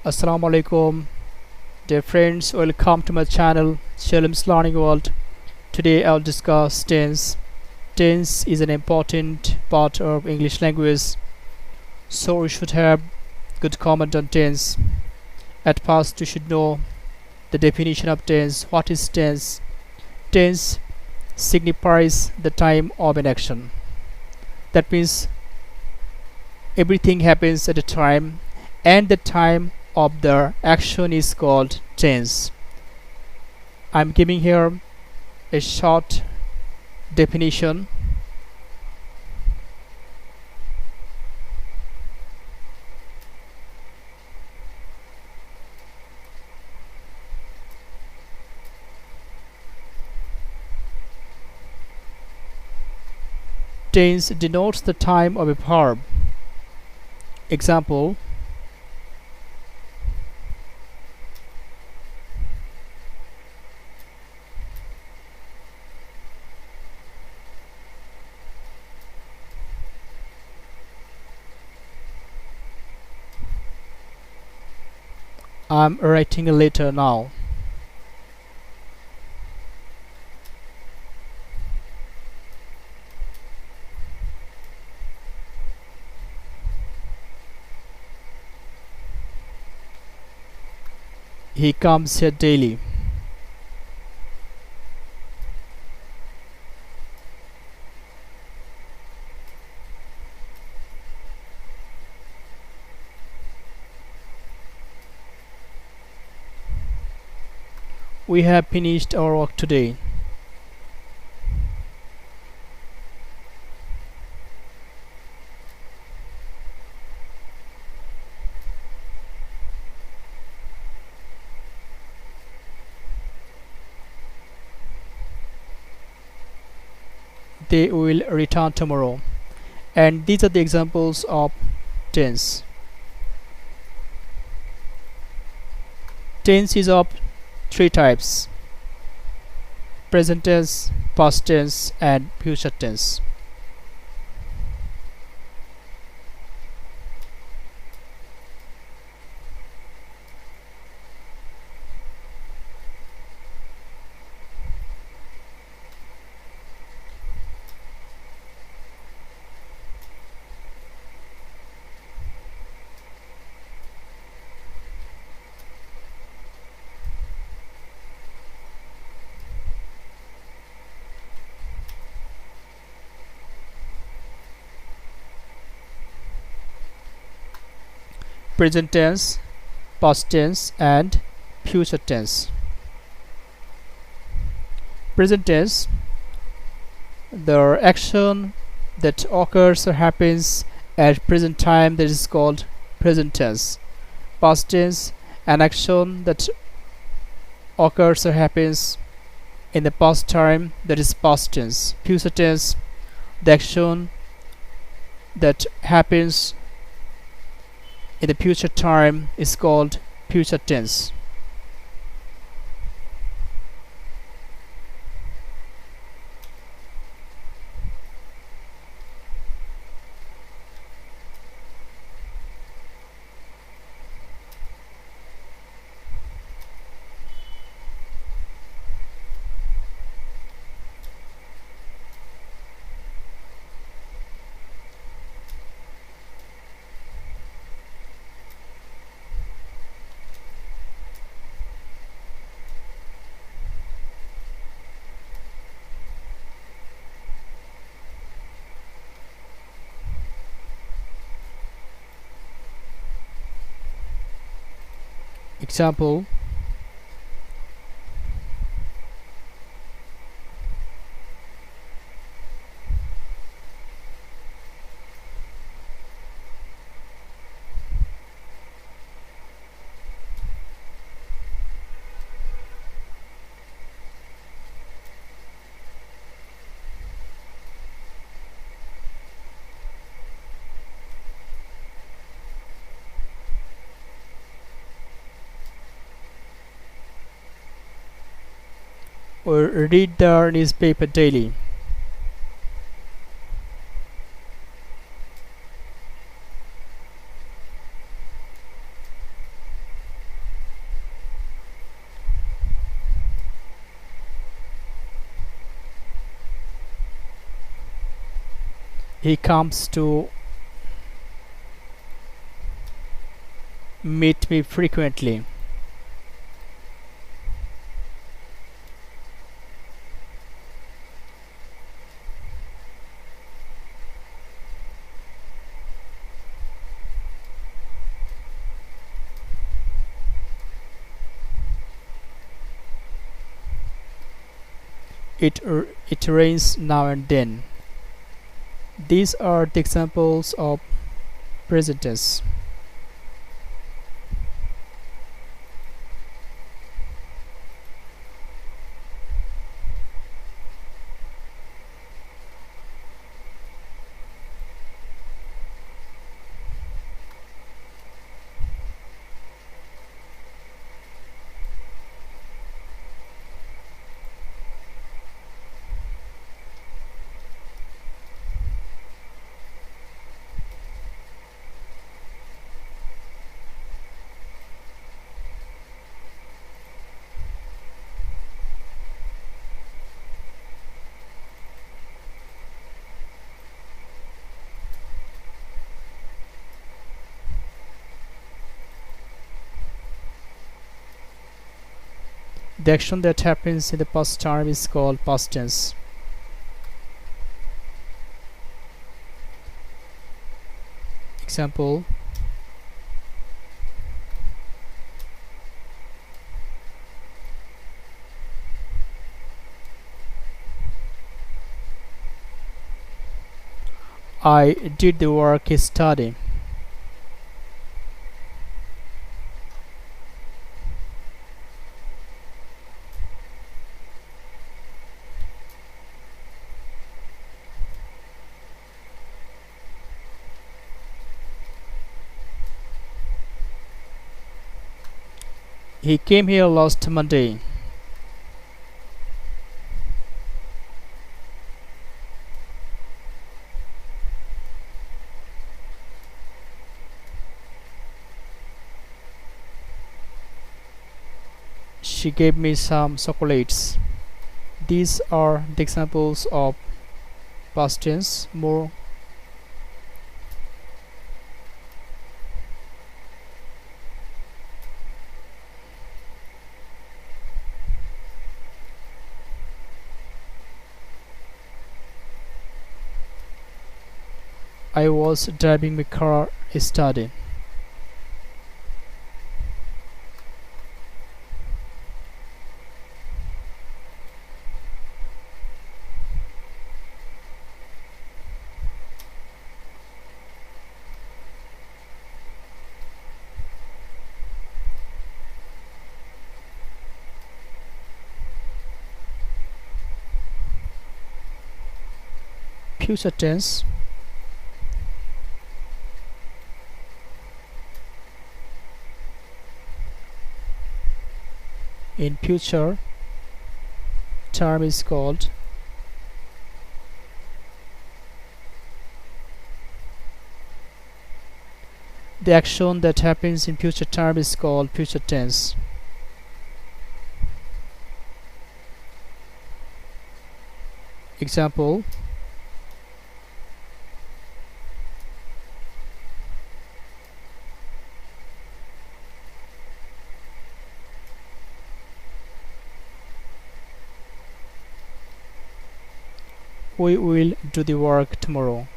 Assalamu alaikum, dear friends. Welcome to my channel, Salim's Learning World. Today I'll discuss tense. Tense is an important part of English language, so we should have good comment on tense. At first, you should know the definition of tense. What is tense? Tense signifies the time of an action. That means everything happens at a time, and the time of the action is called tense. I'm giving here a short definition. Tense denotes the time of a verb. Example: I'm writing a letter now. He comes here daily. We have finished our work today. They will return tomorrow. And these are the examples of tense. Tense is of three types: present tense, past tense, and future tense. Present tense, past tense, and future tense. Present tense, the action that occurs or happens at present time, that is called present tense. Past tense, an action that occurs or happens in the past time, that is past tense. Future tense, the action that happens in the future time is called future tense. Example: or read the newspaper daily. He comes to meet me frequently. It rains now and then. These are the examples of present tense. The action that happens in the past time is called past tense. Example: I did the work study. He came here last Monday. She gave me some chocolates. These are the examples of past tense. More I was driving my car study. Future tense. In future, term is called the action that happens in future term is called future tense. Example: we will do the work tomorrow.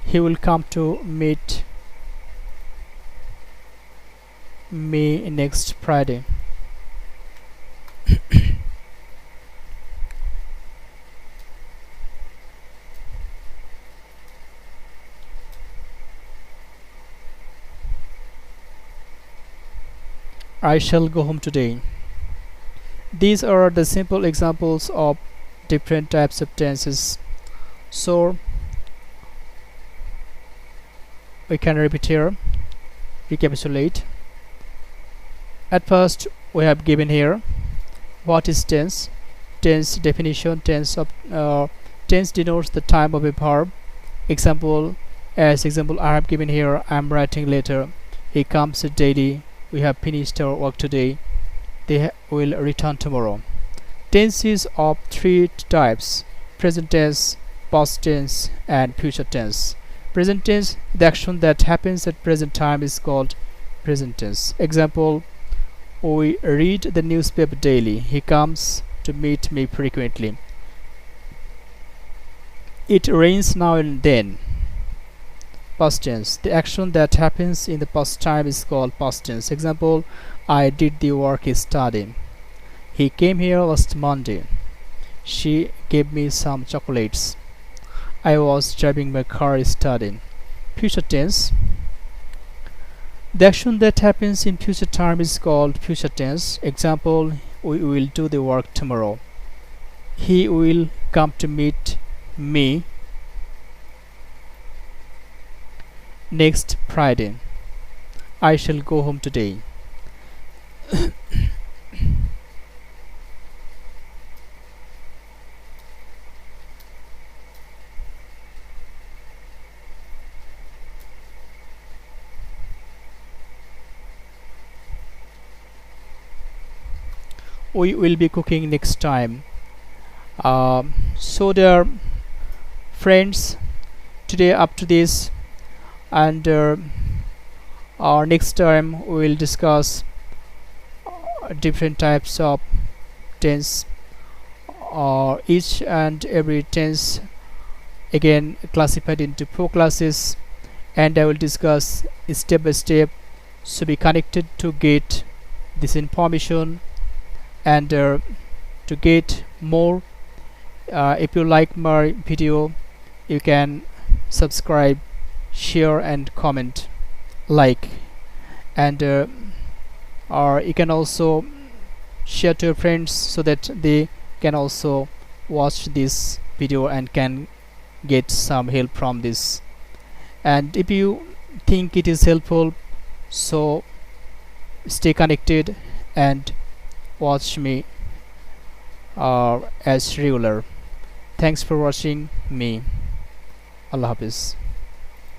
He will come to meet me next Friday. I shall go home today. These are the simple examples of different types of tenses. So we can repeat here, recapitulate. At first we have given here what is tense. Tense definition: tense denotes the time of a verb. Example, as example I have given here, I am writing letter, he comes daily, we have finished our work today, they will return tomorrow. Tense is of three types: present tense, past tense, and future tense. Present tense, the action that happens at present time, is called present tense. Example, we read the newspaper daily, he comes to meet me frequently. It rains now and then. Past tense, the action that happens in the past time, is called past tense. Example, I did the work yesterday, he came here last Monday, she gave me some chocolates, I was driving my car yesterday. Future tense, the action that happens in future time is called future tense. Example, we will do the work tomorrow, he will come to meet me next Friday, I shall go home today. We will be cooking next time. So dear friends, today up to this, and our next time we will discuss different types of tense, each and every tense again classified into four classes, and I will discuss step by step, so be connected to get this information and to get more. If you like my video, you can subscribe, share and comment, like, and or you can also share to your friends so that they can also watch this video and can get some help from this. And if you think it is helpful, so stay connected and watch me as regular. Thanks for watching me. Allah Hafiz.